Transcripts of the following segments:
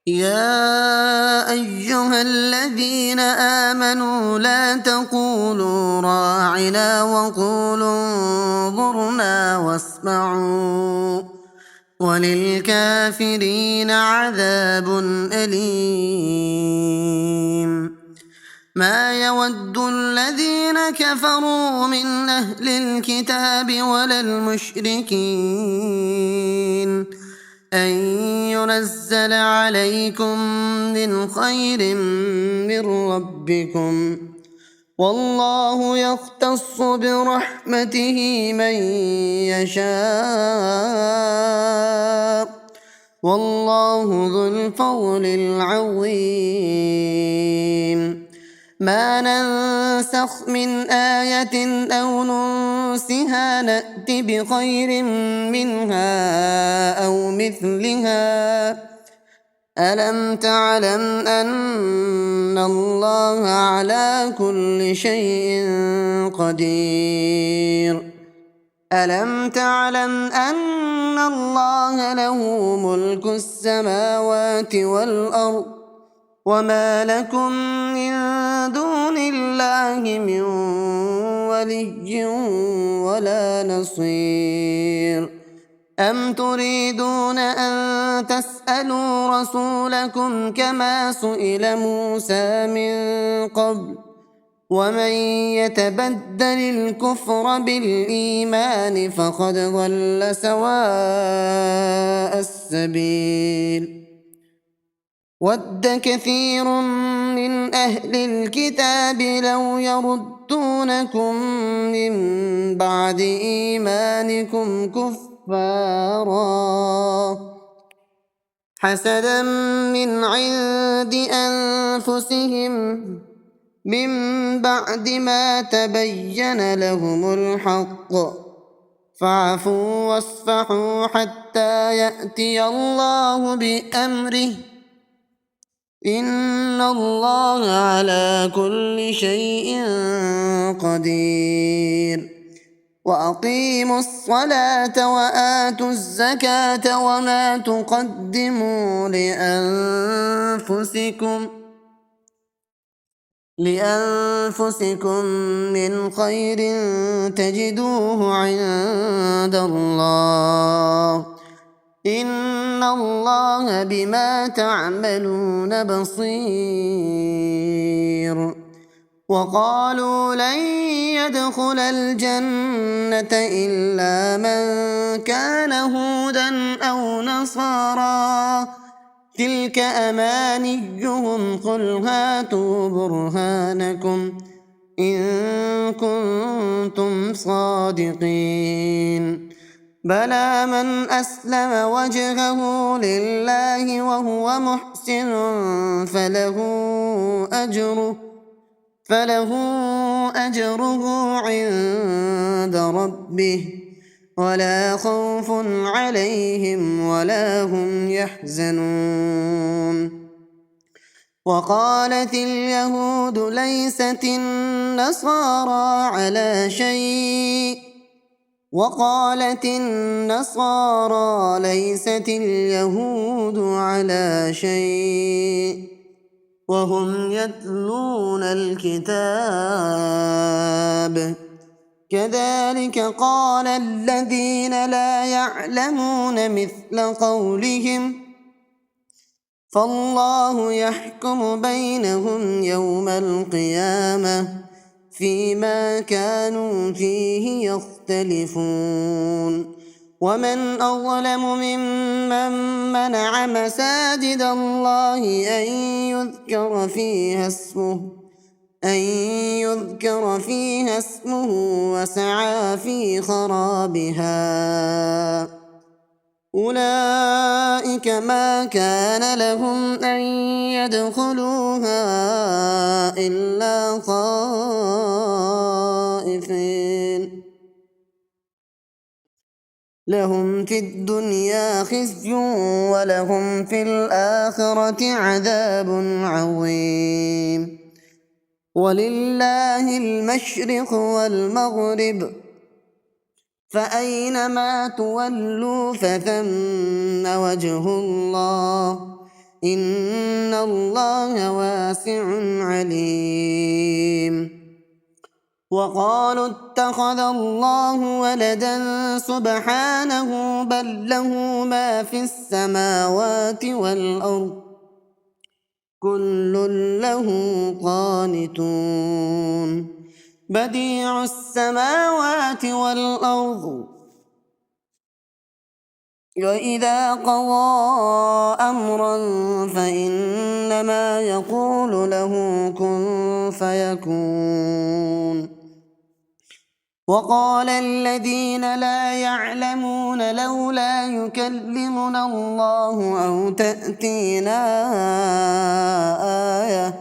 يا أيها الذين آمنوا لا تقولوا راعنا وقولوا انظرنا واسمعوا وللكافرين عذاب أليم. ما يود الذين كفروا من أهل الكتاب ولا المشركين أن ينزل عليكم من خير من ربكم، والله يختص برحمته من يشاء، والله ذو الفضل العظيم. ما ننسخ من آية أو ننسها نأت بخير منها أو مثلها. ألم تعلم أن الله على كل شيء قدير؟ ألم تعلم أن الله له ملك السماوات والأرض وما لكم من دون الله من ولي ولا نصير؟ أم تريدون أن تسألوا رسولكم كما سئل موسى من قبل؟ ومن يتبدل الكفر بالإيمان فقد ضل سواء السبيل. ود كثير من أهل الكتاب لو يردونكم من بعد إيمانكم كفارا حسدا من عند أنفسهم من بعد ما تبين لهم الحق، فاعفوا واصفحوا حتى يأتي الله بأمره، إن الله على كل شيء قدير. وأقيموا الصلاة وآتوا الزكاة وما تقدموا لأنفسكم من خير تجدوه عند الله، إن الله بما تعملون بصير. وقالوا لن يدخل الجنة إلا من كان هودا أو نصارى، تلك أمانيهم قل هاتوا برهانكم إن كنتم صادقين. بلى من أسلم وجهه لله وهو محسن فله أجره عند ربه ولا خوف عليهم ولا هم يحزنون. وقالت اليهود ليست النصارى على شيء، وقالت النصارى ليست اليهود على شيء وهم يتلون الكتاب. كذلك قال الذين لا يعلمون مثل قولهم، فالله يحكم بينهم يوم القيامة فيما كانوا فيه يختلفون. ومن أظلم ممن منع مساجد الله أن يذكر فيها اسمه وسعى في خرابها، أولئك ما كان لهم أن يدخلوها إلا خائفين، لهم في الدنيا خزي ولهم في الآخرة عذاب عظيم. ولله المشرق والمغرب، فأينما تولوا فثم وجه الله، إن الله واسع عليم وقالوا اتخذ الله ولدا سبحانه بل له ما في السماوات والأرض كل له قانتون بديع السماوات والأرض وإذا قضى أمرا فإنما يقول له كن فيكون وقال الذين لا يعلمون لولا يكلمنا الله أو تأتينا آية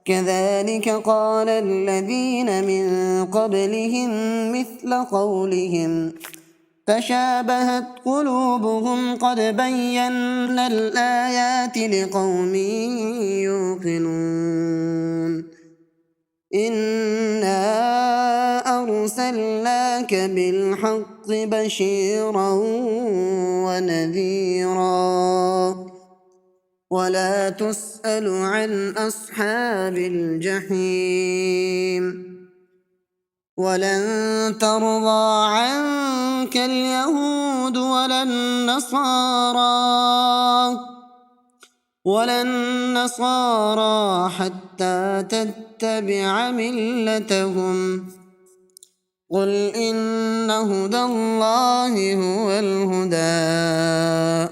كذلك قال الذين من قبلهم مثل قولهم تشابهت قلوبهم قد بينا الآيات لقوم يوقنون إنا أرسلناك بالحق بشيرا ونذيرا ولا تسأل عن أصحاب الجحيم ولن ترضى عنك اليهود ولا النصارى حتى تتبع ملتهم قل إن هدى الله هو الهدى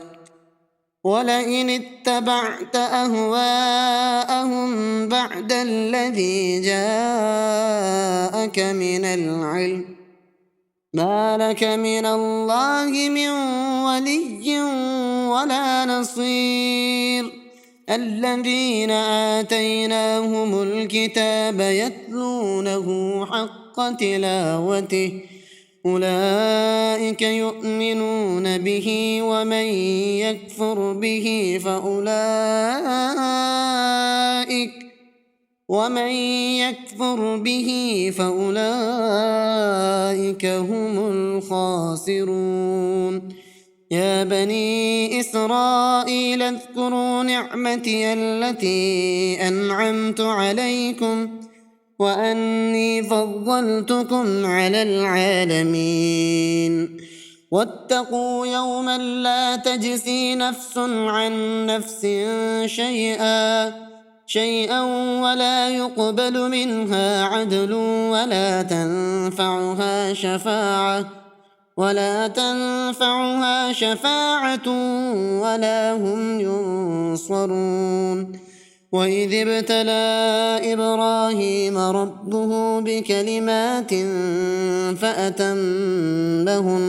ولئن اتبعت أهواءهم بعد الذي جاءك من العلم ما لك من الله من ولي ولا نصير الذين آتيناهم الكتاب يتلونه حق تلاوته أولئك يؤمنون به ومن يكفر به فأولئك هم الخاسرون يا بني إسرائيل اذكروا نعمتي التي أنعمت عليكم وأني فضلتكم على العالمين واتقوا يوما لا تجزي نفس عن نفس شيئا ولا يقبل منها عدل ولا تنفعها شفاعة ولا هم ينصرون وإذ ابتلى إبراهيم ربه بكلمات فأتمهن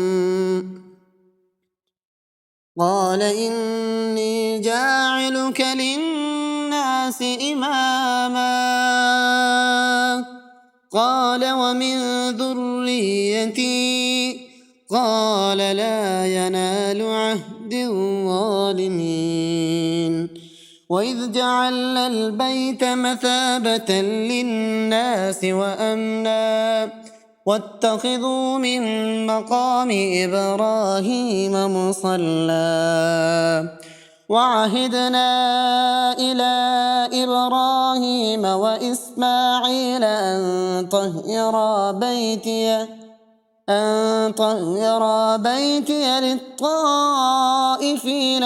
قال إني جاعلك للناس إماما قال ومن ذريتي قال لا ينال عهد الظالمين وإذ جعلنا البيت مثابة للناس وأمنا واتخذوا من مقام إبراهيم مصلى وعهدنا إلى إبراهيم وإسماعيل أن طهر بيتي للطائفين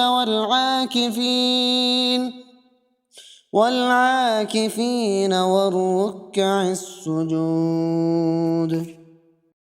والعاكفين والركع السجود